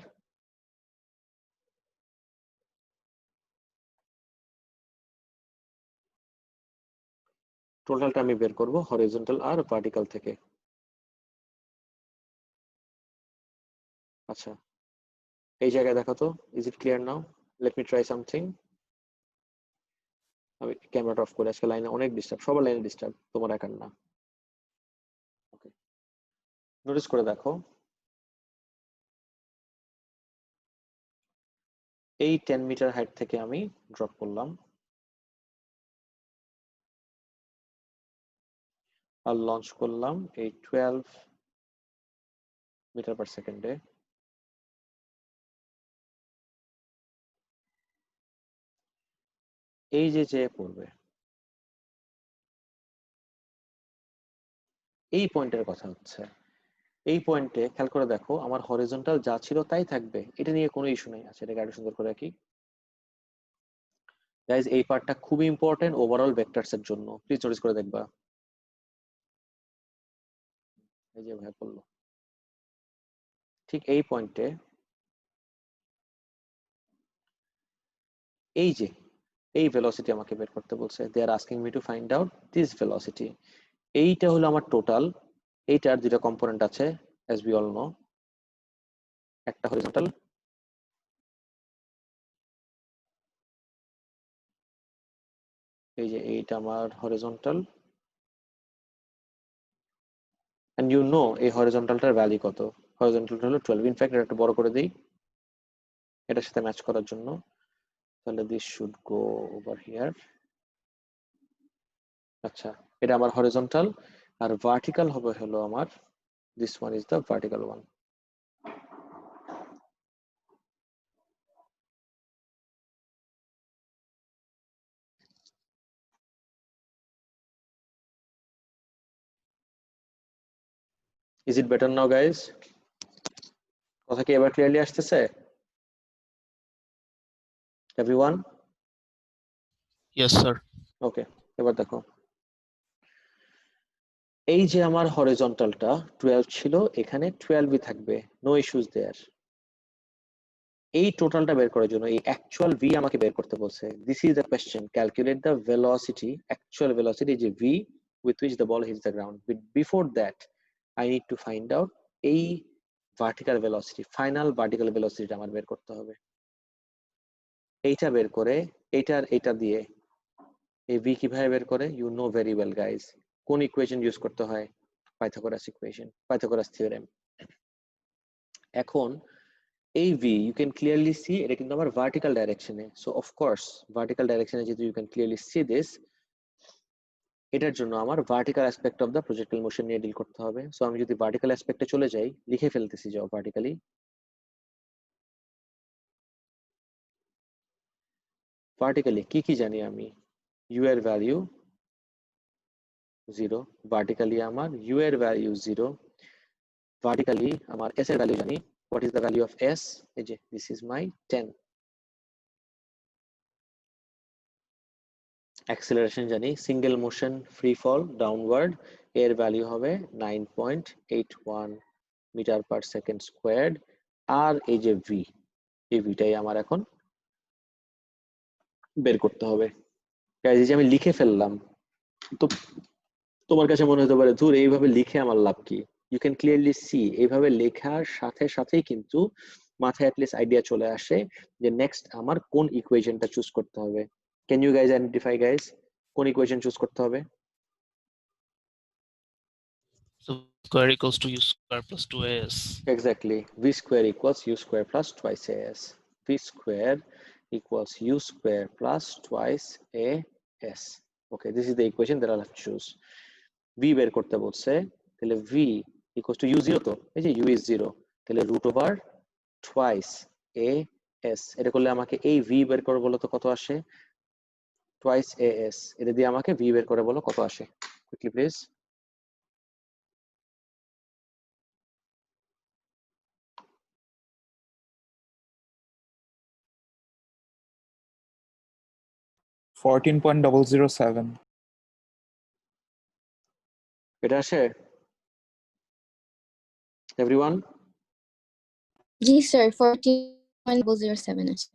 টোটালটা আমি বের করব হরিজন্টাল আর ভার্টিক্যাল থেকে। আচ্ছা এই জায়গায় দেখো তো, is it clear now? Let me try something. আমি ক্যামেরাটা অফ করে, আজকে লাইনে অনেক ডিস্টার্ব, সবার লাইনে ডিস্টার্ব, তোমার একার না। ওকে, নোটিস করে দেখো এই 10 মিটার হাইট থেকে আমি ড্রপ করলাম আর লঞ্চ করলাম এই 12 মিটার পার সেকেন্ডে। এই যে পড়বে এই পয়েন্টের কথা হচ্ছে। এই পয়েন্টে খেয়াল করে দেখো আমার হরিজন্টাল যা ছিল তাই থাকবে, এটা নিয়ে কোনো ইস্যু নেই। আচ্ছা এটাকে আরো সুন্দর করে রাখি। গাইজ এই পার্টটা খুবই ইম্পর্টেন্ট ওভারঅল ভেক্টরস এর জন্য, প্লিজ নোটিস করে দেখবা। এই যে ভাই বললো ঠিক এই পয়েন্টে এই যে এই ভেলোসিটি আমাকে বের করতে বলছে। They are asking me to find out this velocity. এইটা হলো আমার টোটাল। এইটার দুটো কম্পোনেন্ট আছে অ্যাজ উই অল নো, একটা হরিজন্টাল এই যে এইটা আমার হরিজন্টাল, এন্ড ইউ নো এই হরিজন্টালটার ভ্যালু কত? হরিজন্টালটা হলো 12। ইনফ্যাক্ট এটা একটু বড় করে দিই এটার সাথে ম্যাচ করার জন্য। তাহলে this should go over here. আচ্ছা এটা আমার হরিজন্টাল, আর ভার্টিক্যাল হবে হলো আমার, this one is the vertical one. Is it better now guys? কথা কি এবার ক্লিয়ারলি আসতেছে এভরিওয়ান? Yes, sir. ওকে এবার দেখো এই যে আমার হরিজন্টালটা 12 ছিল, এখানে 12ই থাকবে, নো ইস্যুস দেয়ার। এই টোটালটা বের করার জন্য এই অ্যাকচুয়াল ভি আমাকে বের করতে বলছে। This is the question, calculate the velocity, actual velocity যে V with which the ball hits the ground. Before that I need to find out এই ভার্টিক্যাল ভেলোসিটি, ফাইনাল ভার্টিক্যাল ভেলোসিটিটা আমার বের করতে হবে। এইটা বের করে এটা দিয়ে এই ভি কিভাবে বের করে, you know very well guys. কোন ইকুয়েশন ইউজ করতে হয়? Pythagoras equation, Pythagoras theorem. এখন এই v you can clearly see, এটা কিন্তু আমার ভার্টিক্যাল ডাইরেকশনে। সো অফকোর্স ভার্টিক্যাল ডাইরেকশনে যেহেতু you can clearly see this, এটার জন্য আমার vertical aspect of the projectile motion নিয়ে ডিল করতে হবে। সো আমি যদি ভার্টিক্যাল অ্যাসপেক্টে চলে যাই, লিখে ফেলতেছি যাও ভার্টিক্যালি। ভার্টিক্যালি কি কি জানি আমি? ইউ এর ভ্যালু 0, ভার্টিক্যালি আমার ইউ এর ভ্যালু 0, ভার্টিক্যালি আমার এস এর ভ্যালু জানি। What is the value of s? এই যে দিস ইজ মাই 10। অ্যাক্সেলারেশন জানি, single motion free fall downward, এর ভ্যালু হবে 9.81 মিটার পার সেকেন্ড স্কোয়ার্ড। আর এই যে ভি, এই ভিটাই আমার এখন বের করতে হবে। গাইজ, এই যে আমি লিখে ফেললাম, তো তোমার কাছে মনে হতে পারে ধুর এইভাবে লিখে আমার লাভ কি? ইউ ক্যান ক্লিয়ারলি সি, এইভাবে লেখার সাথে সাথেই কিন্তু মাথায় অ্যাটলিস্ট আইডিয়া চলে আসে যে নেক্সট আমার কোন ইকুয়েশনটা চুজ করতে হবে। Can you guys identify guys কোন ইকুয়েশন চুজ করতে হবে? So square equals to u square plus 2as. Exactly, v square equals u square plus twice as. V square equals u square plus twice as. Okay, this is the equation that I'll have to choose. V বের করতে বলছে, তাহলে v equals to u 0, তো এই যে u is 0, তাহলে root over twice as। এটা করলে আমাকে এই v বের করে বলো তো কত আসে? twice as, এটা দিয়ে আমাকে v বের করে বলো কত আসে, quickly please। $14.007. এটা আসে everyone? জি স্যার 14.007 আছে।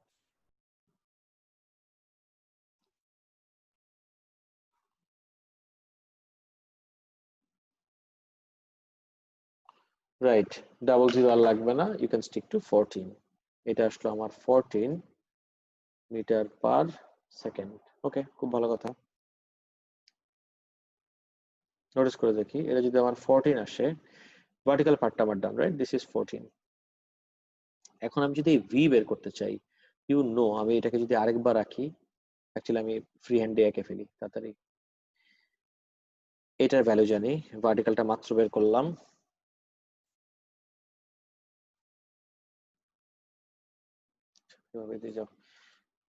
রাইট, 00 আর লাগবে না, ইউ ক্যান স্টিক টু 14। এটা আসলো আমার 14 মিটার পার সেকেন্ড। ওকে, খুব ভালো কথা। নোটিস করে দেখি, এটা যদি আমার 14 আসে, ভার্টিক্যাল পার্টটা আমার ডান, রাইট? This is 14। এখন আমি যদি ভি বের করতে চাই, ইউ নো আমি এটাকে যদি আরেকবার রাখি, অ্যাকচুয়ালি আমি ফ্রি হ্যান্ডে এঁকে ফেলি তাড়াতাড়ি। এটার ভ্যালু জানি, ভার্টিক্যালটা মাত্র বের করলাম,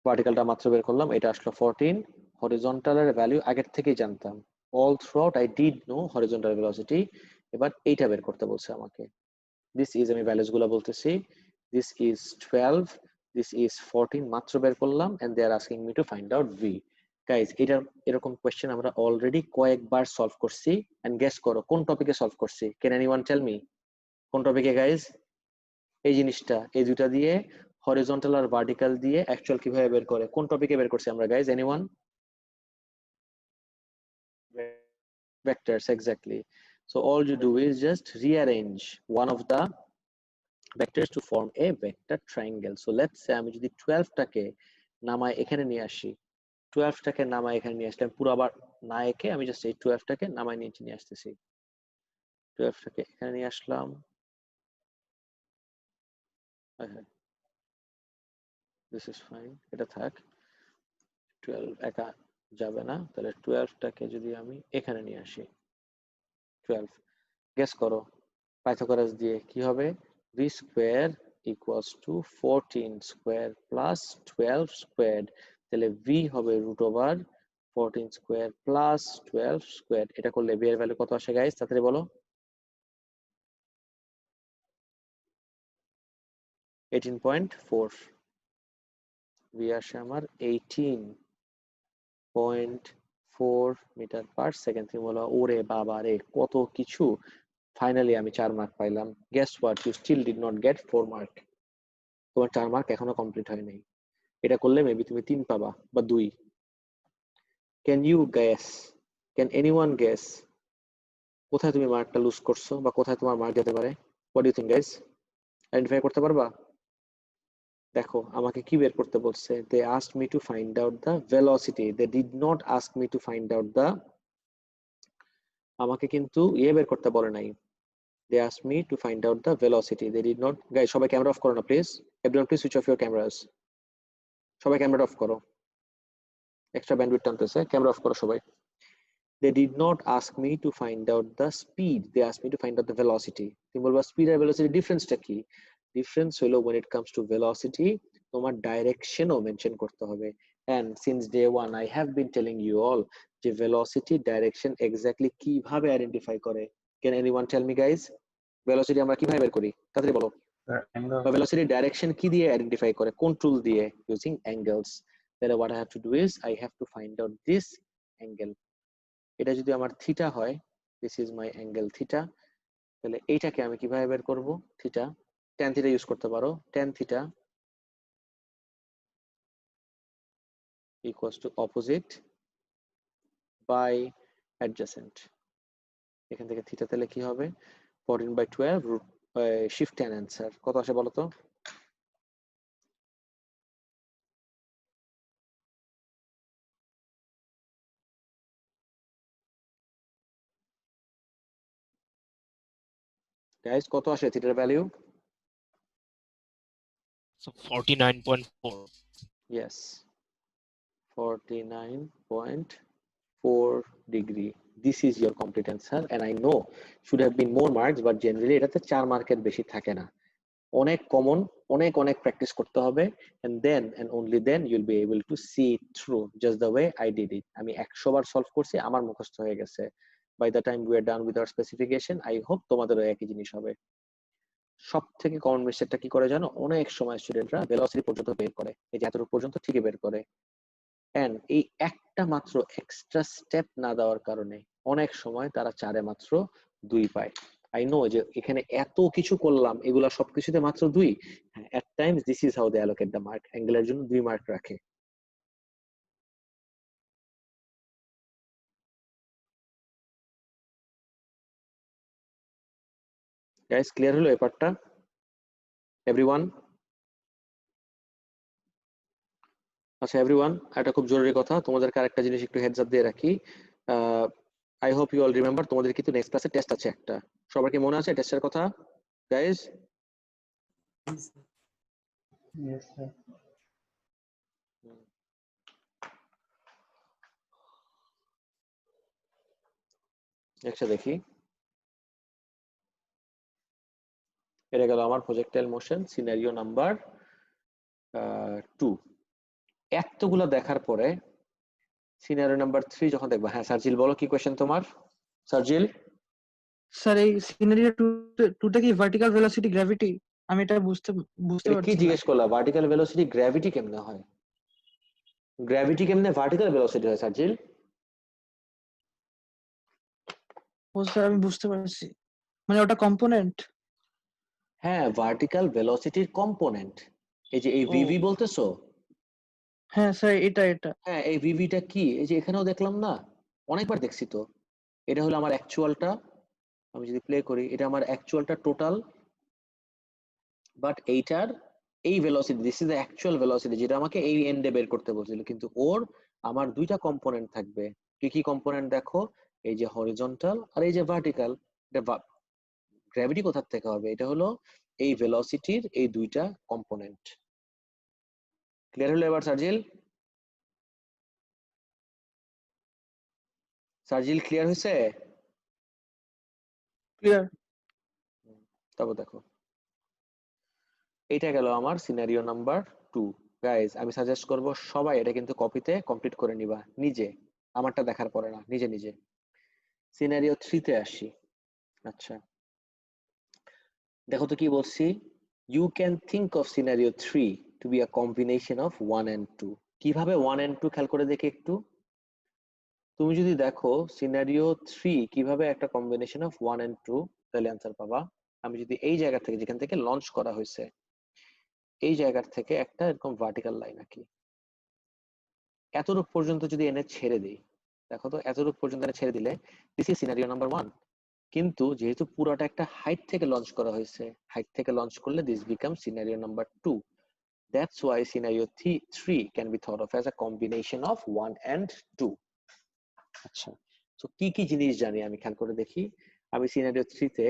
ভার্টিক্যালটা মাত্র বের করলাম, এটা আসলো 14। হরিজন্টালের ভ্যালু আগের থেকেই জানতাম, all throughout I did know horizontal velocity. এবার এইটা বের করতে বলছে আমাকে। দিস ইজ, আমি ভ্যালুস গুলো বলতেছি, দিস ইজ 12, দিস ইজ 14, মাত্র বের করলাম, and they are asking me to find out v. Guys, এটা এরকম কোয়েশ্চেন আমরা অলরেডি কয়েকবার সলভ করছি, এন্ড গেস করো কোন টপিকে সলভ করছি? ক্যান এনিওয়ান টেল মি কোন টপিকে গাইজ? এই জিনিসটা, এই দুইটা দিয়ে হরিজন্টাল আর ভার্টিক্যাল দিয়ে অ্যাকচুয়াল কিভাবে বের করে, কোন টপিকে বের করছি আমরা guys? Anyone? Vectors, exactly. So all you do is just rearrange one of the vectors to form a vector triangle. So let's say আমি যদি 12 টাকে নামায় এখানে নিয়ে আসি, 12 টাকে নামায় এখানে নিয়ে আসলাম, পুরো আবার না এঁকে আমি জাস্ট এই 12 টাকে নামায় নিচে নিয়ে আসতেছি, 12 টাকে এখানে নিয়ে আসলাম, দিস ইজ ফাইন, এটা থাক, 12 একা যাবে না, তাহলে 12 টাকে যদি আমি এখানে নিয়ে আসি, 12, গেস করো পাইথাগোরাস দিয়ে কি হবে? v square equals to 14 square plus 12 square, তাহলে v হবে root over 14 square plus 12 square. এটা করলে v এর ভ্যালু কত আসে গাইস? তাড়াতাড়ি বলো। 18.4, v আসে আমার 18.4 4 মিটার পার সেকেন্ড। তুমি বলো ওরে বাবা রে কত কিছু, ফাইনালি আমি 4 মার্ক পাইলাম। Guess what, you still did not get 4 mark. তোমার 4 মার্ক এখনো কমপ্লিট হয় নাই। এটা করলে মেবি তুমি 3 পাবা বা 2। Can you guess, can anyone guess কোথায় তুমি মার্কটা লুজ করছো বা কোথায় তোমার মার্ক যেতে পারে? What do you think guys? Identify করতে পারবা? দেখো আমাকে কি বের করতে বলছে, they asked me to find out the velocity, they did not ask me to find out the, আমাকে কিন্তু বের করতে বলে নাই। They asked me to find out the velocity, they did not. Guys সবাই ক্যামেরা অফ করো না please, everyone please switch off your cameras. সবাই ক্যামেরা অফ করো, এক্সট্রা ব্যান্ডউইথ টানতেছে, ক্যামেরা অফ করো সবাই। They did not ask me to find out the speed, they asked me to find out the velocity. তুমি বলবা speed আর velocity ডিফারেন্সটা কি? Difference হলো when it comes to velocity তোমার ডাইরেকশনও মেনশন করতে হবে। and since day one I have been telling you all যে velocity direction exactly কিভাবে আইডেন্টিফাই করে। can anyone tell me guys, velocity আমরা কিভাবে বের করি? তাড়াতাড়ি বলো। বা velocity direction কি দিয়ে আইডেন্টিফাই করে, কোন টুল দিয়ে? using angles. তাহলে what I have to do is I have to find out this angle. এটা যদি আমার থিটা হয়, this is my angle theta, তাহলে এইটাকে আমি কিভাবে বের করব? থিটা, ট্যান থিটা ইউজ করতে পারো। Tan theta equals to opposite by adjacent. এখান থেকে থিটা তাহলে কি হবে? 14/12 রুট শিফট ট্যান। অ্যান্সার কত আসে বলো তো? গাইস কত আসে থিটার value? So 49.4. Yes, 49.4 degree. This is your complete answer and I know should have been more marks but generally এটাতে 4 মার্কের বেশি থাকে না। অনেক কমন, অনেক প্র্যাকটিস করতে হবে and then and only then you'll be able to see it through just the way I did it. আমি 100 বার সলভ করছি, আমার মুখস্থ হয়ে গেছে। By the time we are done with our specification I hope তোমাদেরও একই জিনিস হবে। সব থেকে কমন মিস্টেকটা কি করে জানো? অনেক সময় স্টুডেন্টরা ভেলোসিটি পর্যন্ত বের করে, এই যে এতটুকু পর্যন্ত ঠিকই বের করে, এন্ড এই একটা মাত্র এক্সট্রা স্টেপ না দেওয়ার কারণে অনেক সময় তারা 4-এ মাত্র 2 পায়। আই নো যে এখানে এত কিছু করলাম, এগুলা সবকিছুতে মাত্র 2। At times this is how they allocate the mark, অ্যাঙ্গেলের জন্য 2 মার্ক রাখে। গাইস ক্লিয়ার হলো এই পার্টটা? এভরিওয়ান? আচ্ছা এভরিওয়ান, এটা খুব জরুরি কথা, তোমাদেরকে আরেকটা জিনিস একটু হেডস আপ দিয়ে রাখি। I hope you all remember তোমাদের কিন্তু নেক্সট ক্লাসে টেস্ট আছে একটা। সবার কি মনে আছে টেস্টের কথা গাইস? Yes, sir. একটা দেখি, এটা গেল আমার প্রজেক্টাইল মোশন সিনারিও নাম্বার 2। এতগুলো দেখার পরে সিনারিও নাম্বার 3 যখন দেখবা, হ্যাঁ সার্জিল বলো কি কোশ্চেন তোমার? সার্জিল স্যার এই সিনারিও টুটা কি ভার্টিক্যাল ভেলোসিটি গ্র্যাভিটি? আমি এটা বুঝতে এটা কি পারছি না। জিজ্ঞেস করলা? ভার্টিক্যাল ভেলোসিটি গ্র্যাভিটি কেমনে হয়? গ্র্যাভিটি কেমনে ভার্টিক্যাল ভেলোসিটি হয় সার্জিল? ও স্যার আমি বুঝতে পারছি, মানে ওটা কম্পোনেন্ট। হ্যাঁ ভার্টিক্যাল ভেলোসিটির কম্পোনেন্ট। এই যে এই ভিভি বলতেছো? হ্যাঁ স্যার এটা হ্যাঁ এই ভিভিটা কি? এই যে এখানেও দেখলাম না, অনেকবার দেখছি তো। এটা হলো আমার অ্যাকচুয়ালটা, আমি যদি প্লে করি এটা আমার অ্যাকচুয়ালটা টোটাল, বাট এইটার এই velocity, this is the actual velocity যেটা আমাকে এই এন্ডে বের করতে বলছিল, কিন্তু ওর আমার 2টা কম্পোনেন্ট থাকবে। কি কি কম্পোনেন্ট দেখো? এই যে হরিজন্টাল আর এই যে ভার্টিক্যাল। এটা গ্র্যাভিটি কোথা থেকে হবে? এটা হলো এই ভেলোসিটির এই 2টা কম্পোনেন্ট। ক্লিয়ার হলো এবার সার্জিল? সার্জিল ক্লিয়ার হয়েছে? ক্লিয়ার। তারপর দেখো এটা গেল আমার সিনারিও নাম্বার 2। গাইজ আমি সাজেস্ট করব সবাই এটা কিন্তু কপিতে কমপ্লিট করে নিবা নিজে, আমারটা দেখার পরে না, নিজে নিজে। সিনারিও 3 তে আসি। আচ্ছা দেখো তো কি বলছি, you can think of scenario 3 to be a combination of 1 and 2। কিভাবে 1 and 2 খেয়াল করে দেখি একটু। তুমি যদি দেখো সিনারিও 3 কিভাবে একটা কম্বিনেশন অফ 1 and 2, তাহলে অ্যান্সার পাবা। আমি যদি এই জায়গা থেকে, যেখান থেকে লঞ্চ করা হয়েছে, এই জায়গার থেকে একটা এরকম ভার্টিক্যাল লাইন আঁকি, এতটুক পর্যন্ত যদি এনে ছেড়ে দিই, দেখো তো এতটুক পর্যন্ত এনে ছেড়ে দিলে দিস ইজ সিনারিও নাম্বার 1। কিন্তু যেহেতু পুরোটা একটা হাইট থেকে লঞ্চ করা হয়েছে, হাইট থেকে লঞ্চ করলে this become scenario number 2। That's why scenario 3 can be thought of as a combination of 1 and 2. আচ্ছা, তো কি কি জিনিস জানি আমি খেয়াল করে দেখি। আমি সিনারিও 3 তে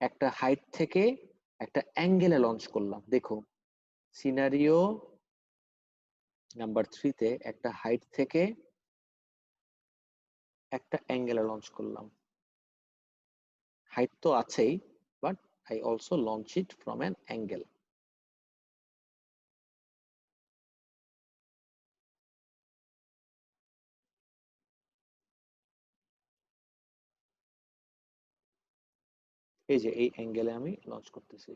একটা হাইট থেকে একটা অ্যাঙ্গেলে লঞ্চ করলাম। দেখো সিনারিও নাম্বার 3 তে একটা হাইট থেকে একটা অ্যাঙ্গেলে লঞ্চ করলাম। হাইট তো আছেই, but I also launch it from an angle. এই যে এই অ্যাঙ্গেলে আমি লঞ্চ করতেছি।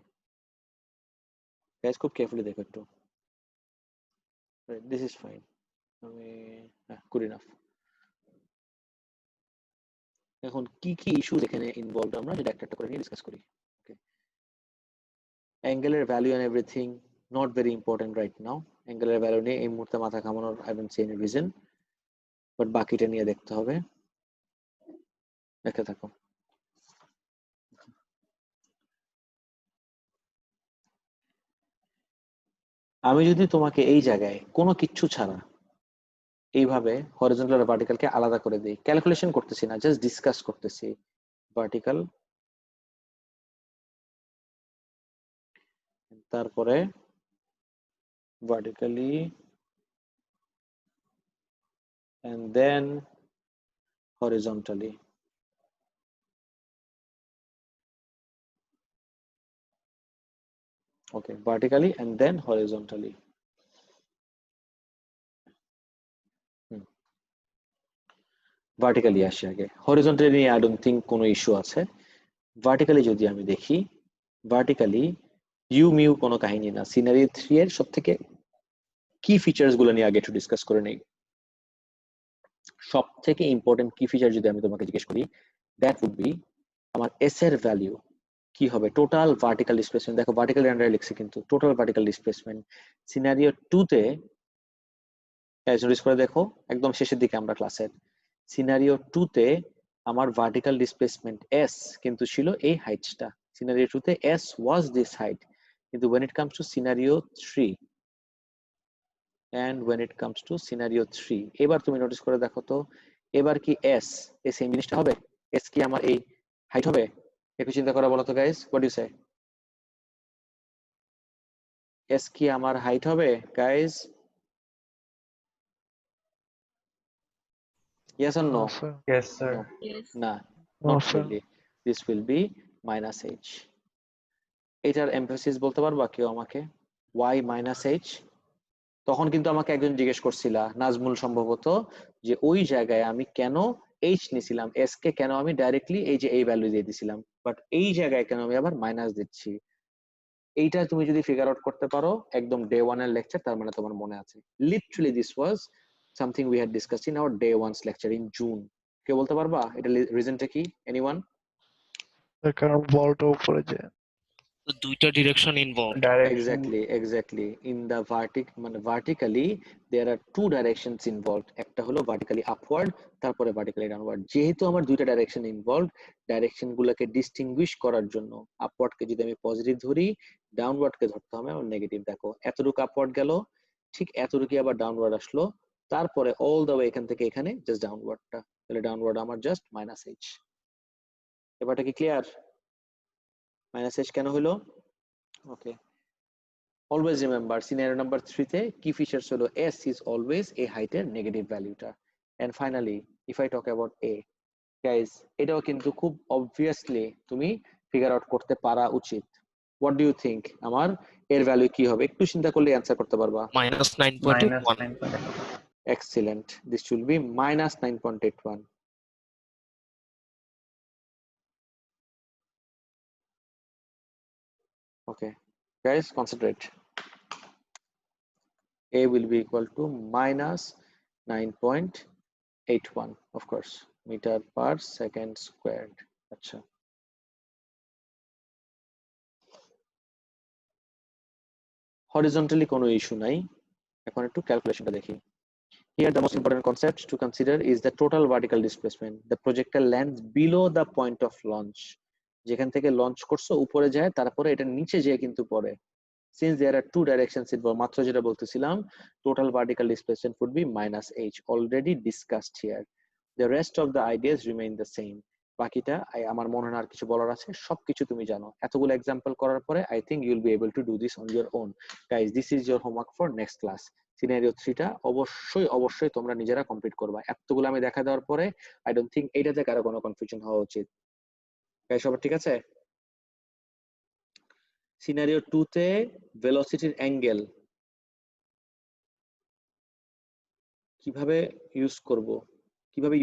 গাইস খুব কেয়ারফুলি দেখো একটু। This is fine. আমি গুড ইনাফ। এখন কি কি ইস্যুস এখানে ইনভলভড আমরা সেটা একটা একটা করে নিয়ে ডিসকাস করি। ওকে, অ্যাঙ্গেলের value and everything not very important right now. অ্যাঙ্গেলের ভ্যালু নিয়ে এই মুহূর্তে মাথা ঘামানোর I don't see any reason, but বাকিটা নিয়ে দেখতে হবে। দেখতে থাকো। আমি যদি তোমাকে এই জায়গায় কোনো কিচ্ছু ছাড়া এইভাবে হরিজন্টাল আর ভার্টিক্যালকে আলাদা করে দিই, ক্যালকুলেশন করতেছি না, জাস্ট ডিসকাস করতেছি। ভার্টিক্যাল, তারপরে vertically, and then horizontally. Okay, vertically and then horizontally. Vertically আসি আগে, হরিজন্টালি নিয়ে আই ডোন্ট থিংক কোনো ইস্যু আছে। ভার্টিক্যালি যদি আমি দেখি, ভার্টিক্যালি ইউ মিউ কোনো কাহিনী না। সিনারি 3 এর সব থেকে কি ফিচার্স গুলো নিয়ে আগে একটু ডিসকাস করে নেই। সব থেকে ইম্পর্টেন্ট কি ফিচার যদি আমি তোমাকে জিজ্ঞেস করি, দ্যাট উড বি আমার এস এর ভ্যালু কি হবে, টোটাল ভার্টিক্যাল ডিসপ্লেসমেন্ট। দেখো ভার্টিক্যাল আন্ডারে লিখছি কিন্তু টোটাল ভার্টিক্যাল ডিসপ্লেসমেন্ট। সিনারিও 2 তে নোটিস করে দেখো একদম শেষের দিকে আমরা ক্লাসের, সিনারিও 2 তে আমার ভার্টিক্যাল ডিসপ্লেসমেন্ট এস কিন্তু ছিল এই হাইটটা। সিনারিও 2 তে এস ওয়াজ দিস হাইট, কিন্তু when it comes to scenario 3 and when it comes to scenario 3, এবার তুমি নোটিস করে দেখো তো, এবার কি এস এই সেম জিনিসটা হবে? এস কি আমার এই হাইট হবে? একটু চিন্তা করে বলো তো guys, what do you say? S কি আমার হাইট হবে guys? Yes or no? Yes, sir. No. Yes. না, No, not sir. really. This will be minus h. এটার এমফাসিস বলতে পারবা কেউ আমাকে? Why minus h? তখন কিন্তু আমাকে একজন জিজ্ঞেস করছিলা, নাজমুল সম্ভবত, যে ওই জায়গায় আমি কেন h নিছিলাম, s কে কেন আমি ডাইরেক্টলি এই যে এই ভ্যালু দিয়ে দিছিলাম, বাট এই জায়গায় কেন আমি আবার মাইনাস দিচ্ছি। এইটা তুমি যদি ফিগার আউট করতে পারো একদম ডে 1 এর লেকচার, তার মানে তোমার মনে আছে। Literally this was something we had discussed in our day 1's lecture in June. কেউ বলতে পারবা এটা রিজনটা কি? এনিওয়ান? তার কারণ বলটা উপরে যায়। তো দুইটা direction involved. Direction. Exactly. In the vertically, there are two directions involved. একটা হলো vertically upward, তারপরে vertically downward. যেহেতু আমার দুইটা ডাইরেকশন ইনভলভড, ডাইরেকশন গুলোকে ডিস্টিংগুইশ করার জন্য আপওয়ার্ড কে যদি আমি পজিটিভ ধরি, ডাউনওয়ার্ড কে ধরতে হবে আমার নেগেটিভ। দেখো এতটুকু আপওয়ার্ড গেল, ঠিক এতটুকু আবার ডাউনওয়ার্ড আসলো, তারপরে অল দ্য ওয়ে এখান থেকে এখানে জাস্ট ডাউনওয়ার্ডটা, তাহলে ডাউনওয়ার্ড আমার জাস্ট মাইনাস এইচ। এবারটা কি ক্লিয়ার? মাইনাস এইচ কেন হলো? ওকে, always remember scenario number 3 তে key features হলো s is always a height এর নেগেটিভ ভ্যালুটা। and finally if I talk about a, guys এটাও কিন্তু খুব obviously তুমি ফিগার আউট করতে পারা উচিত। what do you think আমার এর ভ্যালু কি হবে? একটু চিন্তা করলে অ্যানসার করতে পারবা। Minus Minus 9.81। 9.8. excellent, this should be minus 9.81. okay guys, concentrate. A will be equal to minus 9.81. 81 of course meter per second squared আচ্ছা horizontally কোনো ইস্যু নাই এখন একটু ক্যালকুলেশনটা দেখি here the most important concept to consider is the total vertical displacement the projectile lands below the point of launch যেখান থেকে launch করছো উপরে যায় তারপরে এটা নিচে যেয়ে কিন্তু পড়ে since there are two directions involved মাত্র যেটা বলতেছিলাম total vertical displacement would be -h already discussed here the rest of the ideas remain the same বাকিটা আমার মনে হয় আর কিছু বলার আছে সবকিছু তুমি জানো এতগুলো एग्जांपल করার পরে I think you will be able to do this on your own guys this is your homework for next class scenario 3 টা অবশ্যই তোমরা নিজেরা কমপ্লিট করবা এতগুলো আমি দেখা দেওয়ার পরে I don't think এইটাতে কারো কোনো কনফিউশন হওয়া উচিত গাইস সবার ঠিক আছে সিনারিও 2 তে ভেলোসিটির অ্যাঙ্গেল কিভাবে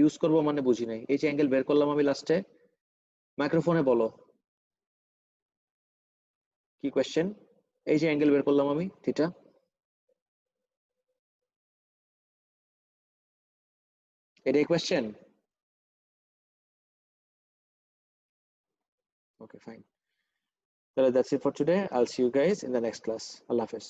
ইউজ করব মানে বুঝি নাই এই যে অ্যাঙ্গেল বের করলাম আমি লাস্টে মাইক্রোফোনে বলো কি কোশ্চেন এই যে অ্যাঙ্গেল বের করলাম আমি থিটা এটাই question okay fine so that's it for today I'll see you guys in the next class Allah Hafiz